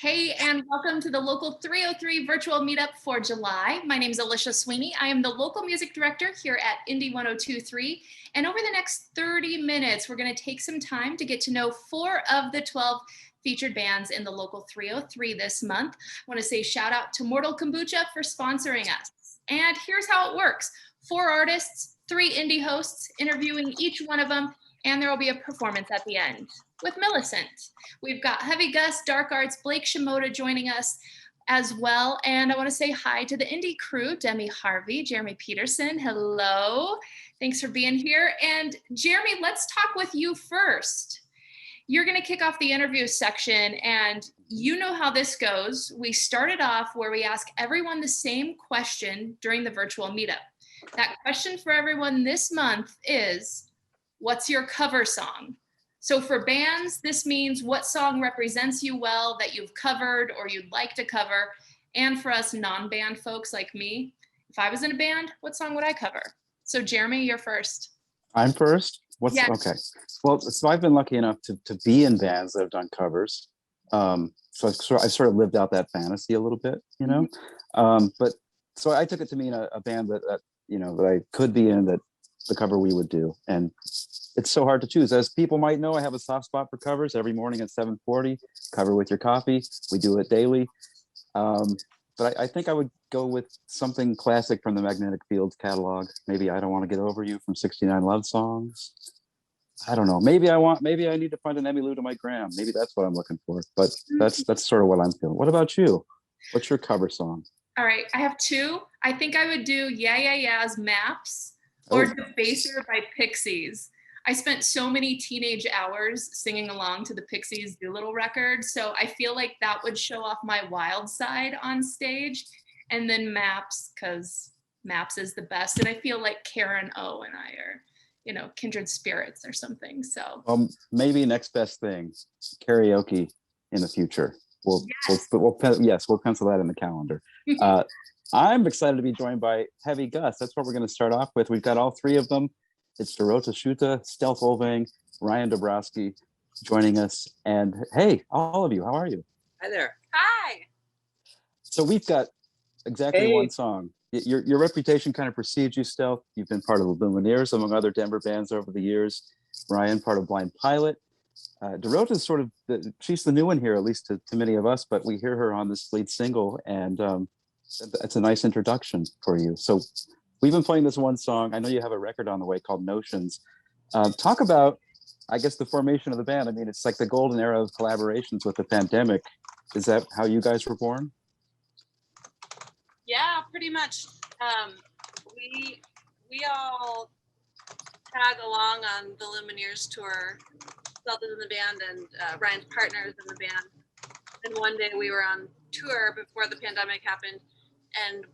Hey, and welcome to the Local 303 virtual meetup for July. My name is Alicia Sweeney. I am the local music director here at Indie 102.3. And over the next 30 minutes, we're going to take some time to get to know 4 of the 12 featured bands in the Local 303 this month. I want to say shout out to Mortal Kombucha for sponsoring us. And here's how it works. 4 artists, 3 indie hosts, interviewing each one of them, and there will be a performance at the end with Millicent. We've got Heavy Gus, Dark Arts, Blake Shimoda joining us as well. And I want to say hi to the indie crew, Demi Harvey, Jeremy Peterson. Hello. Thanks for being here. And Jeremy, let's talk with you first. You're going to kick off the interview section, and you know how this goes. We started off where we ask everyone the same question during the virtual meetup. That question for everyone this month is, what's your cover song? So for bands, this means what song represents you well that you've covered or you'd like to cover. And for us non-band folks like me, if I was in a band, what song would I cover? So Jeremy, you're first. I'm first? Yes. Okay. Well, so I've been lucky enough to be in bands that have done covers. So I sort of lived out that fantasy a little bit, you know? But so I took it to mean a band that I could be in, that the cover we would do. And it's so hard to choose. As people might know, I have a soft spot for covers. Every morning at 7:40, cover with your coffee. We do it daily. But I think I would go with something classic from the Magnetic Fields catalog. Maybe I Don't Want to Get Over You from 69 Love Songs. I don't know. Maybe I need to find an Emmylou to my Graham. Maybe that's what I'm looking for. But that's sort of what I'm feeling. What about you? What's your cover song? All right, I have 2. I think I would do Yeah Yeah Yeah's Maps or Defacer by Pixies. I spent so many teenage hours singing along to the Pixies Doolittle record, so I feel like that would show off my wild side on stage. And then Maps, because Maps is the best, and I feel like Karen O and I are, kindred spirits or something. So maybe next best thing, karaoke in the future. We'll pencil that in the calendar. I'm excited to be joined by Heavy Gus. That's what we're going to start off with. We've got all 3 of them. It's Dorota Schutte, Stealth Olvang, Ryan Dabrowski joining us. And hey, all of you, how are you? Hi there. Hi. So we've got exactly one song. Your reputation kind of precedes you, Stealth. You've been part of the Lumineers, among other Denver bands over the years. Ryan, part of Blind Pilot. Dorota's sort of, she's the new one here, at least to many of us, but we hear her on this lead single, and it's a nice introduction for you. So we've been playing this one song. I know you have a record on the way called Notions. Talk about, I guess, the formation of the band. I mean, it's like the golden era of collaborations with the pandemic. Is that how you guys were born? Yeah, pretty much. We all tag along on the Lumineers tour. Stealth is in the band, and Ryan's partner is in the band. And one day we were on tour before the pandemic happened, and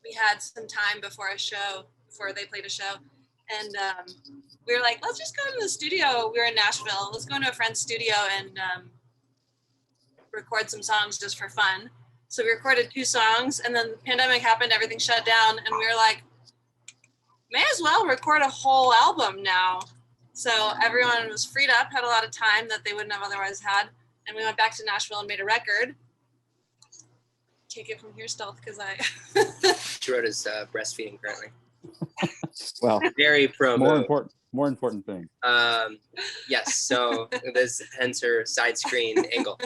we had some time before they played a show. And we were like, let's just go to the studio. We were in Nashville. Let's go into a friend's studio and record some songs just for fun. So we recorded 2 songs, and then the pandemic happened, everything shut down, and we were like, may as well record a whole album now. So everyone was freed up, had a lot of time that they wouldn't have otherwise had. And we went back to Nashville and made a record. Take it from here, Stealth, because Darota's breastfeeding currently. Well, very promo. More important thing. Yes. So this hence her side screen angle.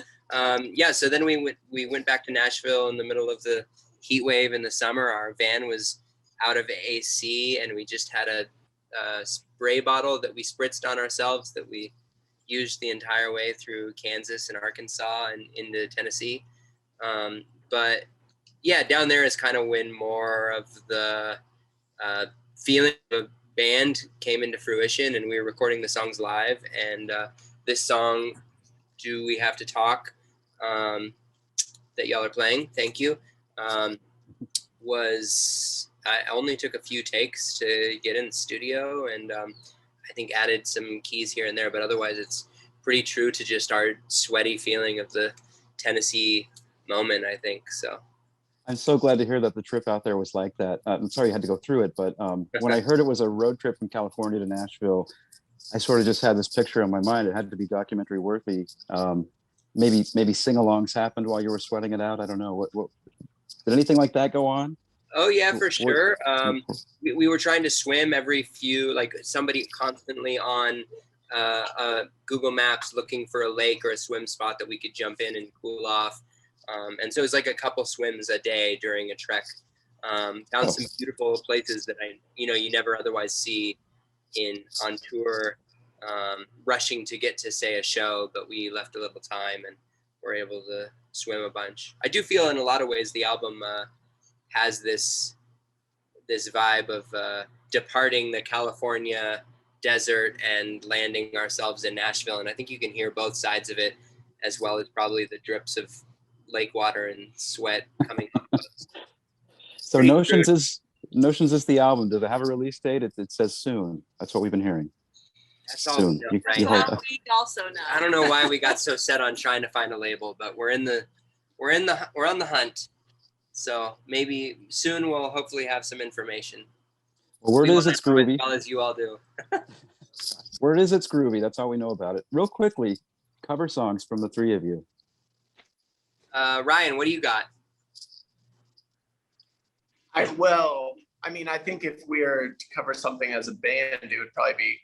So then we went back to Nashville in the middle of the heat wave in the summer. Our van was out of AC, and we just had a spray bottle that we spritzed on ourselves that we used the entire way through Kansas and Arkansas and into Tennessee. But yeah, down there is kind of when more of the feeling of a band came into fruition, and we were recording the songs live. And this song, Do We Have to Talk, that y'all are playing, thank you, I only took a few takes to get in the studio, and I think added some keys here and there, but otherwise it's pretty true to just our sweaty feeling of the Tennessee moment, I think. So I'm so glad to hear that the trip out there was like that. I'm sorry you had to go through it, but when I heard it was a road trip from California to Nashville, I sort of just had this picture in my mind. It had to be documentary worthy. maybe sing-alongs happened while you were sweating it out. I don't know. What did anything like that go on? Oh yeah, for sure. We were trying to swim every few, like somebody constantly on Google Maps looking for a lake or a swim spot that we could jump in and cool off. And so it was like a couple swims a day during a trek. Found some beautiful places that you never otherwise see on tour, rushing to get to say a show, but we left a little time and were able to swim a bunch. I do feel in a lot of ways the album has this vibe of departing the California desert and landing ourselves in Nashville. And I think you can hear both sides of it, as well as probably the drips of lake water and sweat coming up. So Notions is the album. Does it have a release date? It says soon. That's what we've been hearing. That's all Soon. we know, right? We also know. I don't know why we got so set on trying to find a label, but we're on the hunt. So maybe soon we'll hopefully have some information. Well, word is it's groovy. As well as you all do. Word is it's groovy. That's all we know about it. Real quickly, cover songs from the three of you. Ryan, what do you got? I think if we were to cover something as a band, it would probably be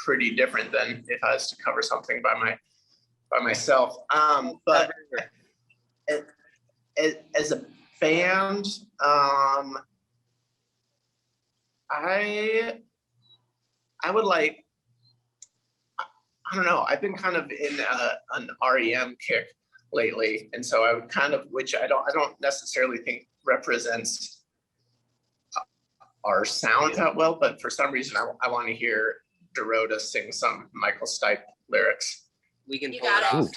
pretty different than if I was to cover something by myself. But as a band, I would like, I don't know, I've been kind of in an REM kick lately, and so I would kind of, which I don't necessarily think represents our sound that well, but for some reason I want to hear Dorota sing some Michael Stipe lyrics. We can pull it off.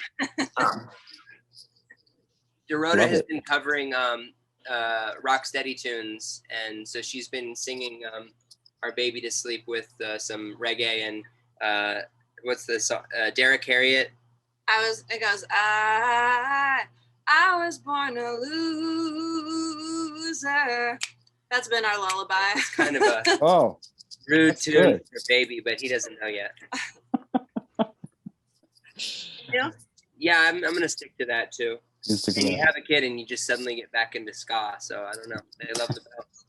Dorota has been covering Rocksteady tunes, and so she's been singing Our Baby to Sleep with some reggae and what's the song? Derek Harriott. It goes, I was born a loser. That's been our lullaby. It's kind of a rude tune for Baby, but he doesn't know yet. Yeah. Yeah, I'm gonna stick to that too. And you have a kid and you just suddenly get back into ska, so I don't know. They love the bells.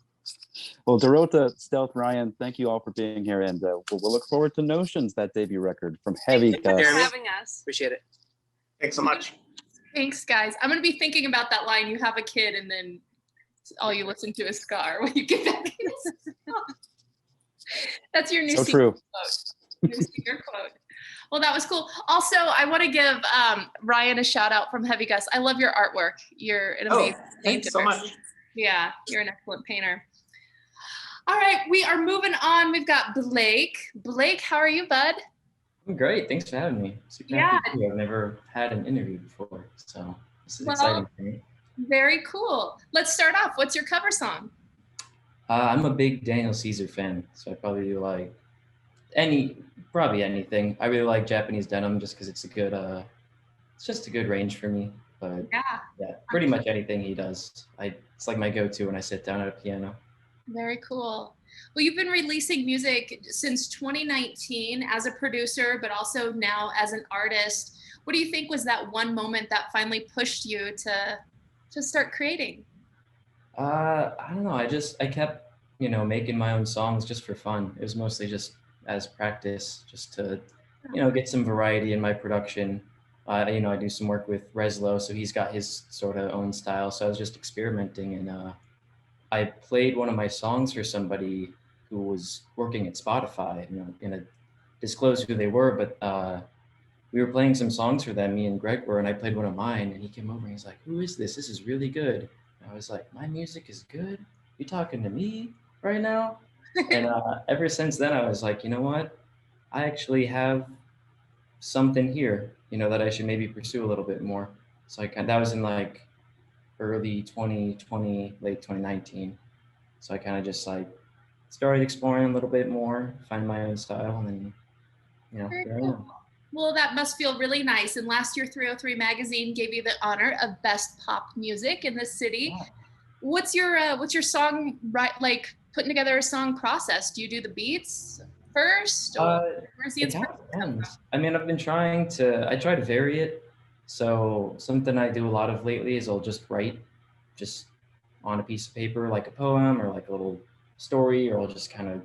Well, Dorota, Stealth, Ryan, thank you all for being here, and we'll look forward to Notions, that debut record from Heavy Thank you Dust. for having us. Appreciate it. Thanks so much. Thanks, guys. I'm going to be thinking about that line, you have a kid, and then all you listen to is ska when you get back. That's your new So secret true. quote. New secret quote. Well, that was cool. Also, I want to give Ryan a shout out from Heavy Gus. I love your artwork. You're an amazing painter. Thanks so much. Yeah, you're an excellent painter. All right, we are moving on. We've got Blake. Blake, how are you, bud? I'm great. Thanks for having me. Super happy to. I've never had an interview before, so this is exciting for me. Very cool. Let's start off. What's your cover song? I'm a big Daniel Caesar fan, so I probably do like probably anything. I really like Japanese Denim just because it's just a good range for me. But yeah, pretty much anything he does. It's like my go-to when I sit down at a piano. Very cool. Well, you've been releasing music since 2019 as a producer, but also now as an artist. What do you think was that one moment that finally pushed you to start creating? I don't know. I kept, making my own songs just for fun. It was mostly just as practice, just to, get some variety in my production. I do some work with Reslo, so he's got his sort of own style. So I was just experimenting, and I played one of my songs for somebody who was working at Spotify. I'm not gonna disclose who they were, but we were playing some songs for them, me and Greg were, and I played one of mine, and he came over and he's like, "Who is this? This is really good." And I was like, "My music is good? You talking to me right now?" And ever since then, I was like, you know what? I actually have something here, that I should maybe pursue a little bit more. So that was in like early 2020, late 2019. So I kind of just started exploring a little bit more, find my own style, and then, here I am. Well, that must feel really nice. And last year, 303 Magazine gave you the honor of Best Pop Music in the city. Yeah. What's your song putting together a song process? Do you do the beats first? Or where's the inspiration come from? I mean, I try to vary it. So something I do a lot of lately is I'll just write just on a piece of paper, like a poem or like a little story, or I'll just kind of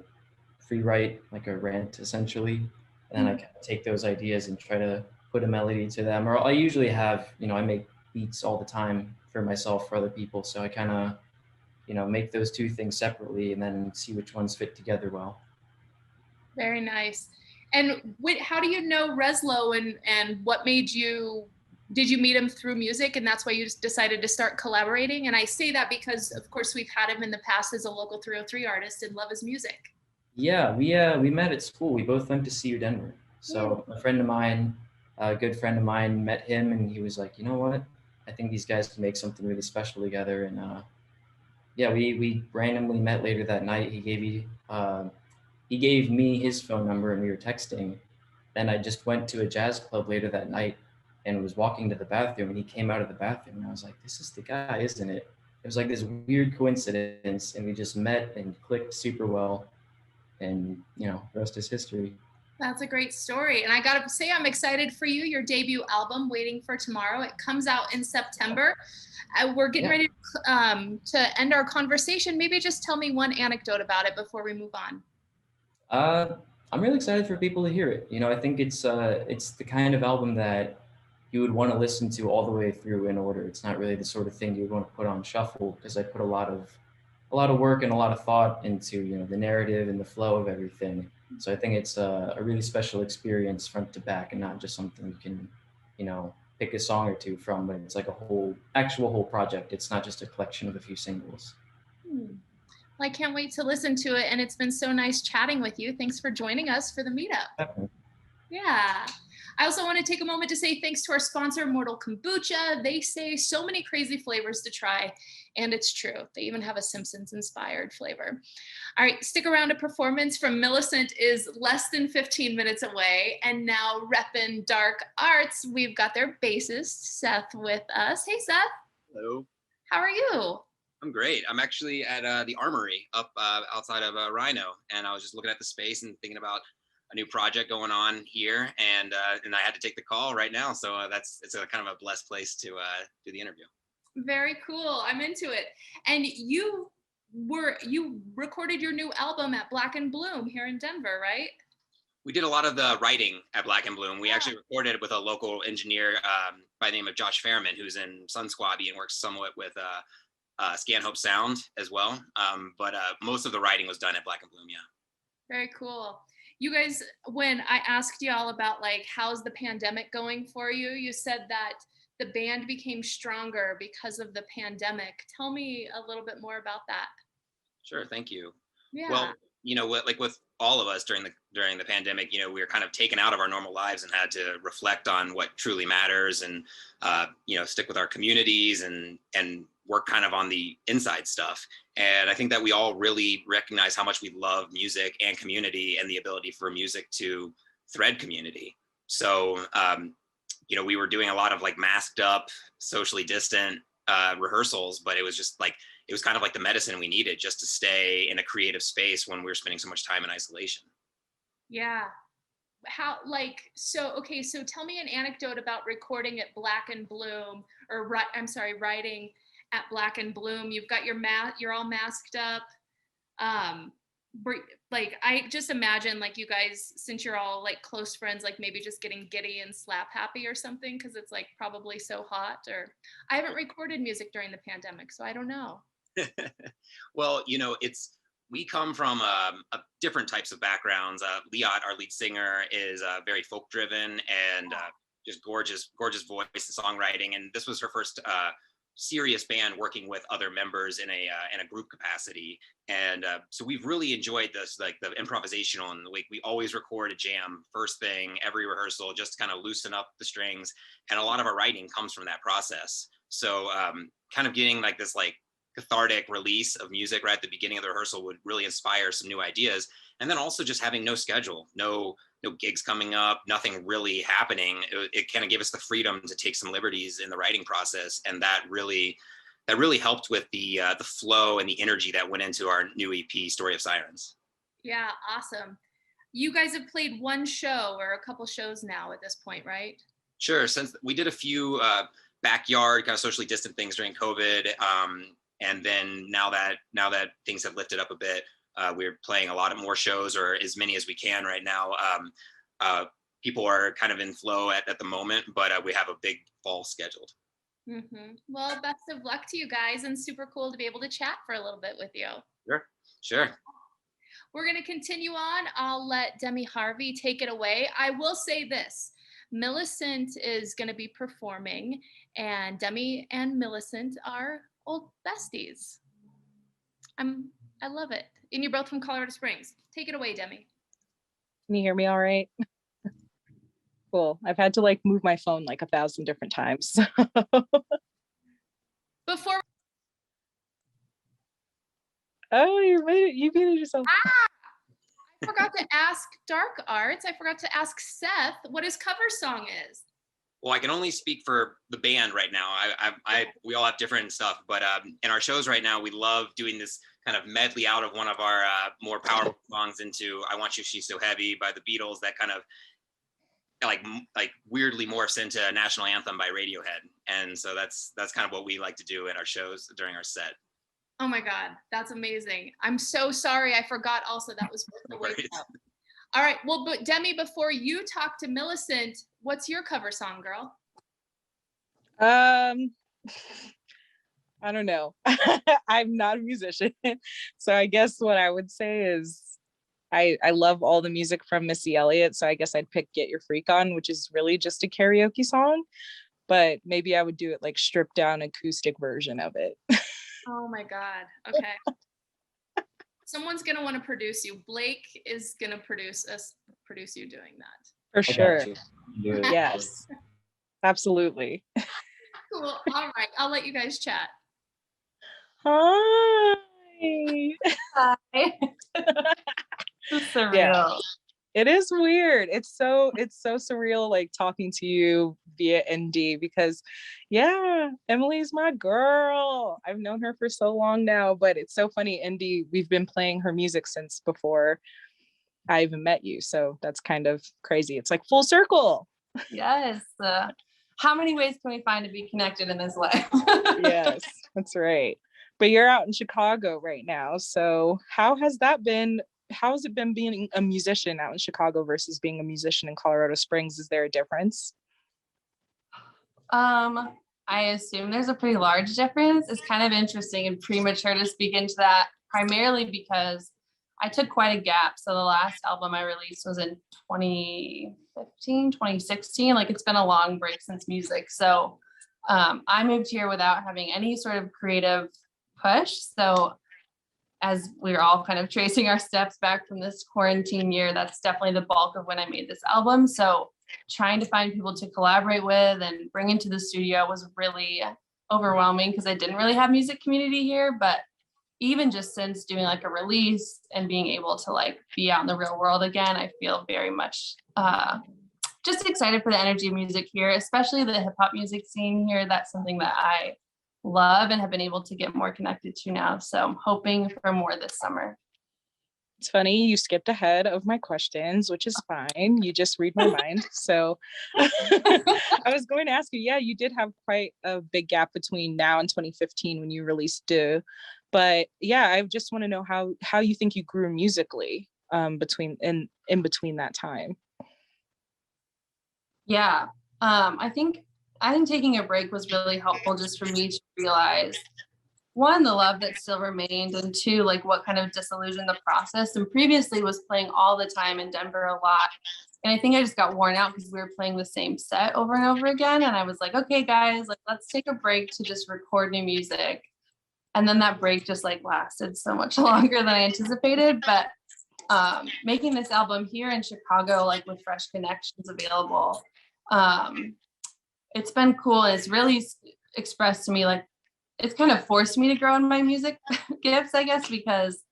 free write like a rant essentially. And then I kind of take those ideas and try to put a melody to them. Or I usually have, I make beats all the time for myself, for other people. So I kind of, make those two things separately and then see which ones fit together well. Very nice. And how do you know Reslo, and what made you, did you meet him through music and that's why you just decided to start collaborating? And I say that because of course we've had him in the past as a local 303 artist and love his music. Yeah, we met at school. We both went to CU Denver. So a friend of mine, a good friend of mine, met him and he was like, you know what? I think these guys can make something really special together. And yeah, we randomly met later that night. He gave me his phone number and we were texting. Then I just went to a jazz club later that night and was walking to the bathroom and he came out of the bathroom and I was like, this is the guy, isn't it? It was like this weird coincidence and we just met and clicked super well. And, the rest is history. That's a great story. And I got to say, I'm excited for you, your debut album, Waiting for Tomorrow. It comes out in September. We're getting ready to end our conversation. Maybe just tell me one anecdote about it before we move on. I'm really excited for people to hear it. I think it's the kind of album that you would want to listen to all the way through in order. It's not really the sort of thing you would want to put on shuffle because I put a lot of work and a lot of thought into the narrative and the flow of everything. So I think it's a really special experience front to back and not just something you can pick a song or two from, but it's like a whole project. It's not just a collection of a few singles. Well, I can't wait to listen to it, and it's been so nice chatting with you. Thanks for joining us for the meetup. Yeah. I also want to take a moment to say thanks to our sponsor, Mortal Kombucha. They say so many crazy flavors to try, and it's true. They even have a Simpsons-inspired flavor. All right, stick around. A performance from Millicent is less than 15 minutes away, and now reppin' Dark Arts, we've got their bassist, Seth, with us. Hey, Seth. Hello. How are you? I'm great. I'm actually at the Armory up outside of Rhino, and I was just looking at the space and thinking about a new project going on here, and I had to take the call right now. So it's a kind of a blessed place to do the interview. Very cool. I'm into it. And you recorded your new album at Black and Bloom here in Denver, right? We did a lot of the writing at Black and Bloom. We actually recorded it with a local engineer by the name of Josh Fairman, who's in Sun Squabby and works somewhat with Scanhope Sound as well. But most of the writing was done at Black and Bloom, yeah. Very cool. You guys, when I asked y'all about like, how's the pandemic going for you? You said that the band became stronger because of the pandemic. Tell me a little bit more about that. Sure, thank you. Yeah. Well, like with all of us during the pandemic, we were kind of taken out of our normal lives and had to reflect on what truly matters and, stick with our communities and work kind of on the inside stuff. And I think that we all really recognize how much we love music and community and the ability for music to thread community. So, we were doing a lot of like masked up, socially distant rehearsals, but it was just like, it was kind of like the medicine we needed just to stay in a creative space when we were spending so much time in isolation. Yeah. So tell me an anecdote about recording at Black and Bloom, or writing at Black and Bloom. You've got you're all masked up. Like, I just imagine like you guys, since you're all like close friends, like maybe just getting giddy and slap happy or something, because it's like probably so hot. Or I haven't recorded music during the pandemic, so I don't know. Well, we come from different types of backgrounds. Liat, our lead singer, is very folk driven and just gorgeous voice and songwriting. And this was her first serious band working with other members in a group capacity. And so we've really enjoyed this, like the improvisational, and we always record a jam first thing every rehearsal, just to kind of loosen up the strings. And a lot of our writing comes from that process. So kind of getting like this like cathartic release of music right at the beginning of the rehearsal would really inspire some new ideas. And then also just having no schedule, no gigs coming up, nothing really happening. It kind of gave us the freedom to take some liberties in the writing process. And that really helped with the flow and the energy that went into our new EP, Story of Sirens. Yeah, awesome. You guys have played one show or a couple shows now at this point, right? Sure. Since we did a few backyard kind of socially distant things during COVID, and then now that things have lifted up a bit, we're playing a lot of more shows, or as many as we can right now. People are kind of in flow at the moment, but we have a big fall scheduled. Well, best of luck to you guys, and super cool to be able to chat for a little bit with you. Sure. We're going to continue on. I'll let Demi Harvey take it away. I will say this. Millicent is going to be performing, and Demi and Millicent are old besties. I love it. And you're both from Colorado Springs. Take it away, Demi. Can you hear me all right? Cool. I've had to like move my phone like 1,000 different times. Before you muted yourself. I forgot to ask Dark Arts. I forgot to ask Seth what his cover song is. Well, I can only speak for the band right now. We all have different stuff, but in our shows right now, we love doing this kind of medley out of one of our more powerful songs into "I Want You, She's So Heavy" by the Beatles. That kind of like weirdly morphs into a national anthem by Radiohead, and so that's kind of what we like to do at our shows during our set. Oh my God, that's amazing. I'm so sorry. I forgot also that was the way up. All right. Well, but Demi, before you talk to Millicent, what's your cover song, girl? I don't know. I'm not a musician. So I guess what I would say is I love all the music from Missy Elliott. So I guess I'd pick Get Your Freak On, which is really just a karaoke song. But maybe I would do it like stripped down acoustic version of it. Oh my God. Okay. Someone's going to want to produce you. Blake is going to produce you doing that. For sure. Yes, absolutely. Cool. All right. I'll let you guys chat. Hi. Hi. This is surreal. Yeah. It is weird. It's so surreal, like talking to you via ND, because Emily's my girl. I've known her for so long now, but it's so funny. ND, we've been playing her music since before I even met you. So that's kind of crazy. It's like full circle. Yes. How many ways can we find to be connected in this life? Yes, that's right. But you're out in Chicago right now. So how has it been being a musician out in Chicago versus being a musician in Colorado Springs? Is there a difference? I assume there's a pretty large difference. It's kind of interesting and premature to speak into that, primarily because I took quite a gap. So the last album I released was in 2015, 2016. Like, it's been a long break since music. So I moved here without having any sort of creative push. So as we were all kind of tracing our steps back from this quarantine year, that's definitely the bulk of when I made this album. So trying to find people to collaborate with and bring into the studio was really overwhelming because I didn't really have music community here. But even just since doing like a release and being able to like be out in the real world again, I feel very much just excited for the energy of music here, especially the hip hop music scene here. That's something that I love and have been able to get more connected to now. So I'm hoping for more this summer. It's funny, you skipped ahead of my questions, which is fine. You just read my mind. So I was going to ask you, you did have quite a big gap between now and 2015 when you released Do. But I just want to know how you think you grew musically in between that time. Yeah, I think taking a break was really helpful just for me to realize, one, the love that still remained, and two, like what kind of disillusioned the process. And previously was playing all the time in Denver a lot. And I think I just got worn out because we were playing the same set over and over again. And I was like, okay, guys, like let's take a break to just record new music. And then that break just like lasted so much longer than I anticipated. But making this album here in Chicago, like with fresh connections available, it's been cool. It's really expressed to me, like it's kind of forced me to grow in my music gifts, I guess, because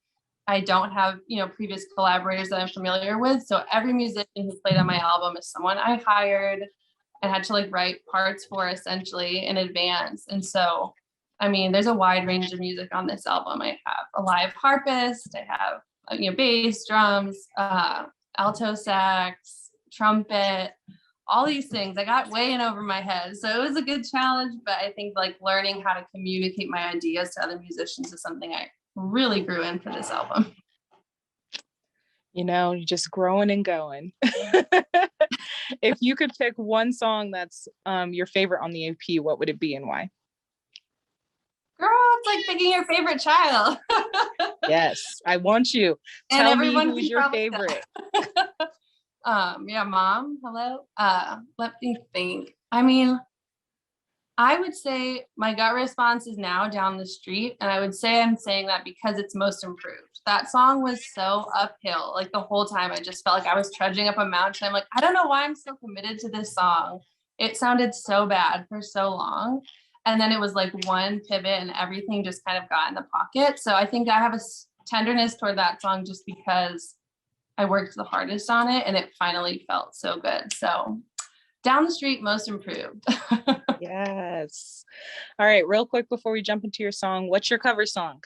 I don't have, previous collaborators that I'm familiar with. So every musician who played on my album is someone I hired and had to like write parts for essentially in advance. And so, I mean, there's a wide range of music on this album. I have a live harpist, I have, bass, drums, alto sax, trumpet, all these things. I got way in over my head. So it was a good challenge, but I think like learning how to communicate my ideas to other musicians is something I really grew in for this album. You know, you're just growing and going. If you could pick one song that's your favorite on the EP, what would it be and why? Girl, it's like picking your favorite child. Yes, I want you. And Tell me everyone who's can your probably favorite. Yeah, mom, hello. Let me think. I mean, I would say my gut response is Now Down the Street. And I would say I'm saying that because it's most improved. That song was so uphill. Like the whole time I just felt like I was trudging up a mountain. I'm like, I don't know why I'm so committed to this song. It sounded so bad for so long. And then it was like one pivot and everything just kind of got in the pocket. So I think I have a tenderness toward that song just because I worked the hardest on it and it finally felt so good. So Down the Street, most improved. Yes. All right, real quick before we jump into your song, what's your cover song?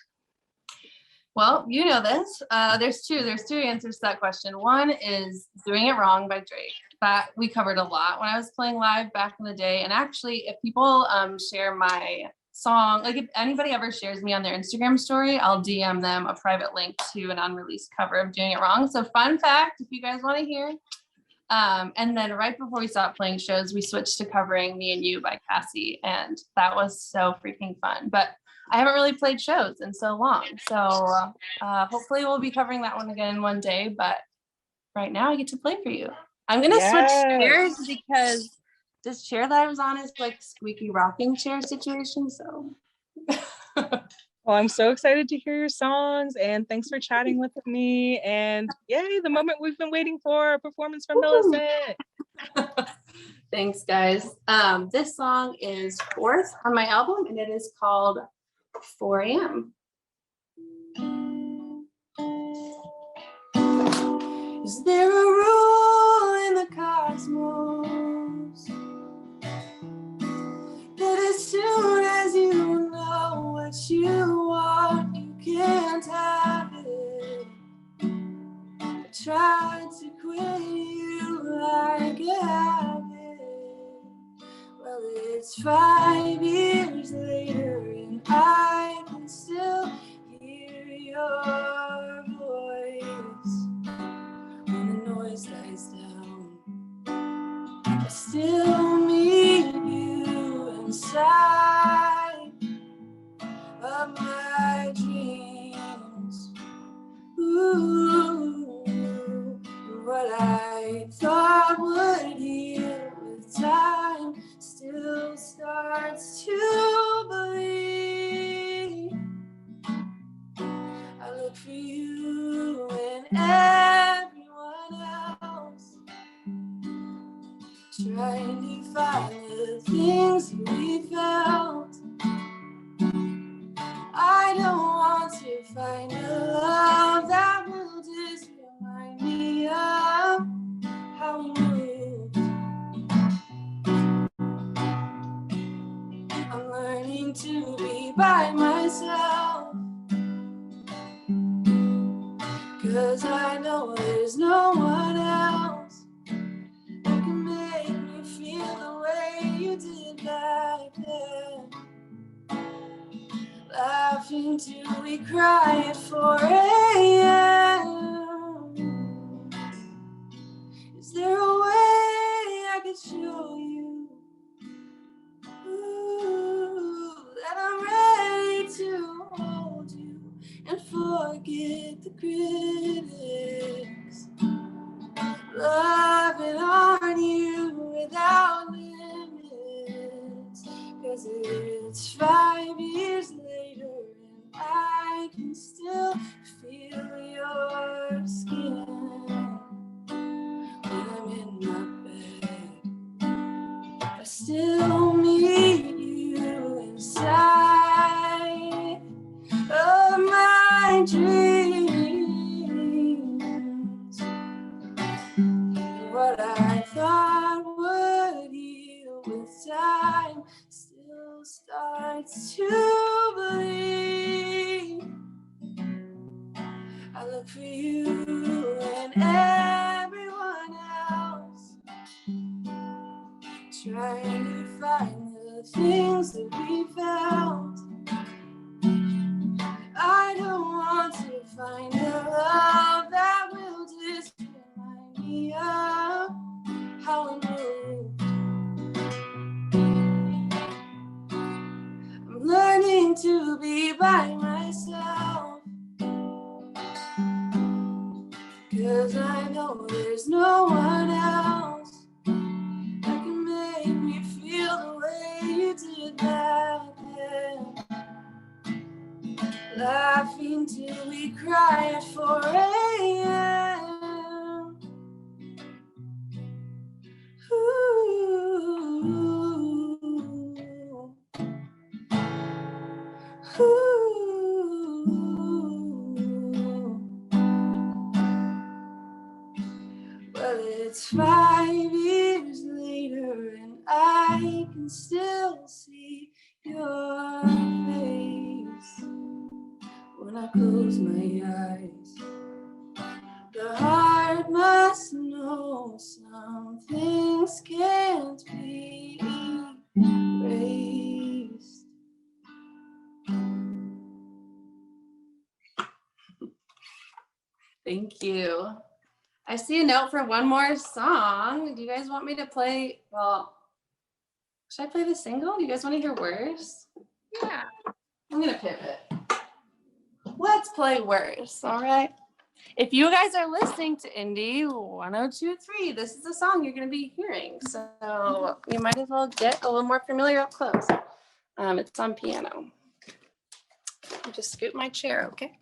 Well, you know this. There's two answers to that question. One is Doing It Wrong by Drake. That we covered a lot when I was playing live back in the day. And actually, if people share my song, like if anybody ever shares me on their Instagram story, I'll DM them a private link to an unreleased cover of Doing It Wrong. So fun fact, if you guys want to hear. And then right before we stopped playing shows, we switched to covering Me and You by Cassie. And that was so freaking fun. But I haven't really played shows in so long. So hopefully we'll be covering that one again one day. But right now I get to play for you. I'm going to switch chairs because this chair that I was on is like squeaky rocking chair situation. So. Well, I'm so excited to hear your songs and thanks for chatting with me. And yay, the moment we've been waiting for, a performance from Millicent. Thanks, guys. This song is fourth on my album and it is called 4 a.m. Is there a rule in the cosmos that as soon as you know what you want, you can't have it? I tried to quit you like a habit. Well, it's 5 years later and I can still hear your voice. When the noise dies down, I still meet you inside of my dreams. Ooh, what I thought would heal with time still starts to believe. I look for you in everyone else, trying to find the things we felt. I don't want to find a love that will just remind me of how we moved. I'm learning to be by myself, 'cause I know there's no one else who can make me feel the way you did back then. Laughing till we cry at 4 a.m. Is there a way I could show you that I'm ready to hold you and forget the critics? Loving on you without limits, 'cause it's 5 years later and I can still feel your skin when I'm in my bed. I still meet you inside of my dreams. What I thought would heal with time still starts to believe. I look for you and everyone else, trying to find the things that we found. I don't want to find a love that will just remind me of how I moved. I'm learning to be by myself, 'cause I know there's no one else that can make me feel the way you did back then. Laughing till we cry at 4 a.m. Ooh. Ooh. Well, it's 5 years later and I can still see your face when I close my eyes. The heart must know some things can't be erased. Thank you. I see a note for one more song. Do you guys want me to play? Well, should I play the single? Do you guys want to hear Worse? Yeah. I'm gonna pivot. Let's play Worse, all right? If you guys are listening to Indie 102.3, this is the song you're gonna be hearing. So you might as well get a little more familiar up close. It's on piano. I'll just scoot my chair, okay?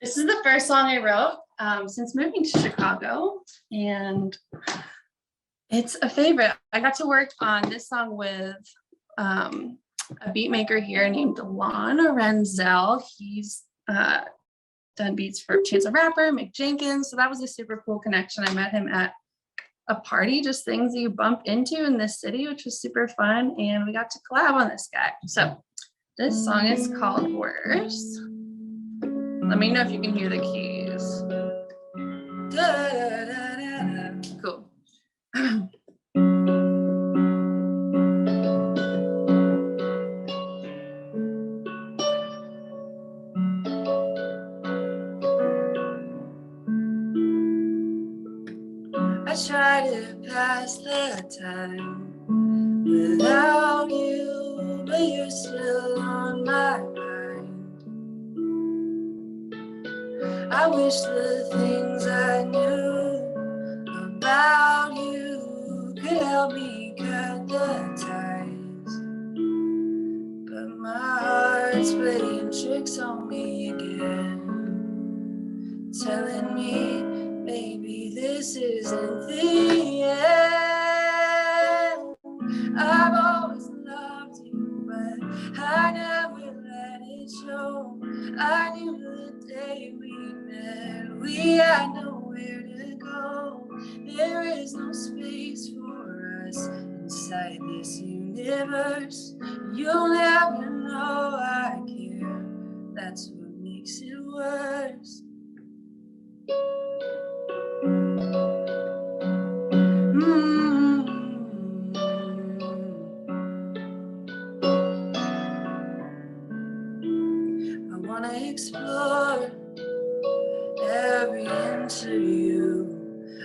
This is the first song I wrote since moving to Chicago, and it's a favorite. I got to work on this song with a beat maker here named Lon Renzel. He's done beats for Chance the Rapper, Mick Jenkins, so that was a super cool connection. I met him at a party, just things you bump into in this city, which was super fun, and we got to collab on this guy. So this song is called Worse. Let me know if you can hear the keys. Cool. I try to pass the time without you, but you're still on my mind. I wish the things I knew about you could help me cut the ties, but my heart's playing tricks on me again, telling me, baby, this isn't the end. I've always loved you, but I never let it show. I knew the day we met, we had nowhere to go. There is no space for us inside this universe. You'll never know I care. That's what makes it worse. I wanna explore every inch of you.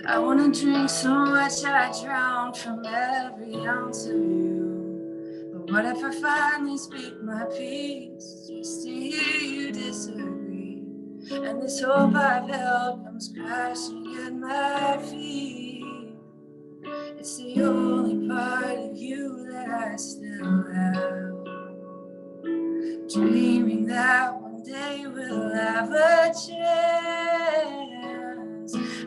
I wanna drink so much I drown from every ounce of you. But what if I finally speak my piece just to hear you disagree? And this hope I've held comes crashing at my feet. It's the only part of you that I still have, dreaming that one day we'll have a chance.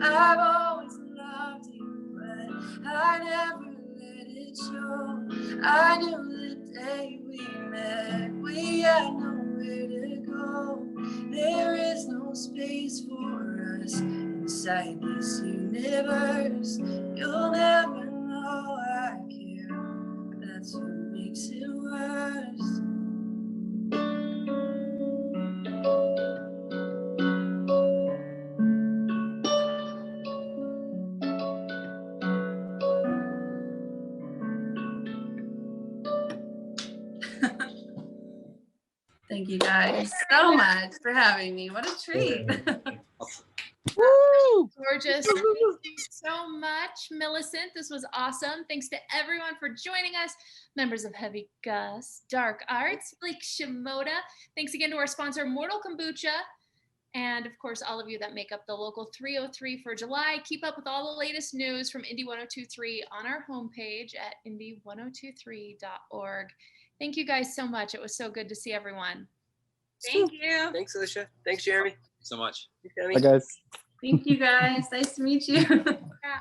I've always loved you, but I never let it show. I knew the day we met, we had nowhere to go. There is no space for us inside this universe. You'll never know I care. That's what makes it worse. I Thank you guys so much for having me. What a treat. Woo! Gorgeous. Thank you so much, Millicent. This was awesome. Thanks to everyone for joining us. Members of Heavy Gus, Dark Arts, Blake Shimoda. Thanks again to our sponsor, Mortal Kombucha. And of course, all of you that make up the local 303 for July. Keep up with all the latest news from Indy 102.3 on our homepage at indy1023.org. Thank you guys so much. It was so good to see everyone. Thank you. Thanks, Alicia. Thanks, Jeremy. So much. Thanks, Jeremy. Bye, guys. Thank you guys. Nice to meet you. Yeah.